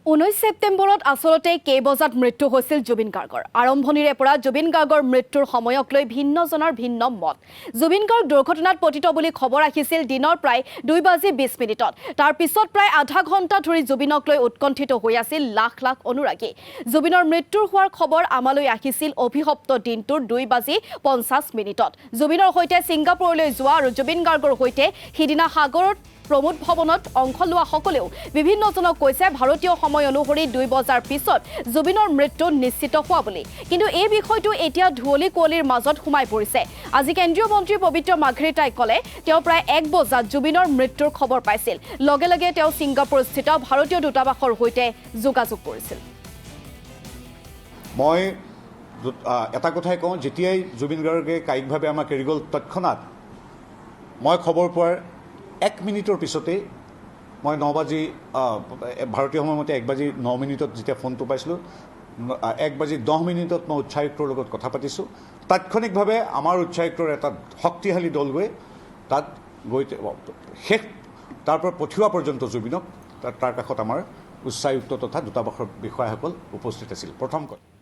19 ছেপ্টেম্বৰত আচলতে কেইবজাত মৃত্যু হৈছিল জুবিন গাৰ্গৰ আৰম্ভণিৰে পৰা জুবিন গাৰ্গৰ মৃত্যুৰ সময়ক লৈ ভিন্নজনৰ ভিন্ন মত জুবিন গাৰ্গ দুৰ্ঘটনাত পতিত বুলি খবৰ আহিছিল দিনৰ প্ৰায় 2:20 তাৰ পিছত প্ৰায় আধা ঘণ্টা ধৰি জুবিনক লৈ উৎকণ্ঠিত হৈ আছিল লাখ লাখ অনুৰাগী জুবিনৰ মৃত্যুৰ হোৱাৰ খবৰ আমালৈ আহিছিল অভিশপ্ত দিনটোৰ 2:50 জুবিনৰ হৈতে ছিংগাপুৰলৈ যোৱা আৰু জুবিন গাৰ্গৰ হৈতে হিদিনা সাগৰত প্ৰমোদ ভৱনত অংশ লোৱা সকলেও বিভিন্নজনক কৈছে ভাৰতীয় সময় অনুসৰি 2 বজাৰ পিছত জুবিনৰ মৃত্যু নিশ্চিত হোৱা বুলি কিন্তু এই বিষয়টো এতিয়া ধুৱলি কোৱলিৰ মাজত সোমাই পৰিছে আজি কেন্দ্ৰীয় মন্ত্ৰী পবিত্ৰ মাঘৰিটাই ক'লে তেওঁ প্ৰায় 1 বজাত জুবিনৰ মৃত্যুৰ খবৰ পাইছিল লগে লগে তেওঁ ছিংগাপুৰস্থিত ভাৰতীয় দূতাবাসৰ হৈতে যোগাযোগ কৰিছিল মই এটা কথাই কওঁ যেতিয়াই জুবিন গাৰ্গে কায়িকভাৱে আমাক এৰি গ'ল তৎক্ষণাত মই খবৰ পোৱাৰ 1 মিনিটৰ পিছতেই মই 9 বাজি ভাৰতীয় সময়মতে 1:09 যেতিয়া ফোনটো পাইছিলোঁ 1:10 মই উচ্চায়ুক্তৰ লগত কথা পাতিছোঁ তাৎক্ষণিকভাৱে আমাৰ উচ্চায়ুক্তৰ এটা শক্তিশালী দল গৈ তাত গৈ শেষ তাৰ পৰা পঠিওৱা পৰ্যন্ত জুবিনক তাৰ কাষত আমাৰ উচ্চায়ুক্ত তথা দূতাবাসৰ বিষয়াসকল উপস্থিত আছিল প্ৰথম কথা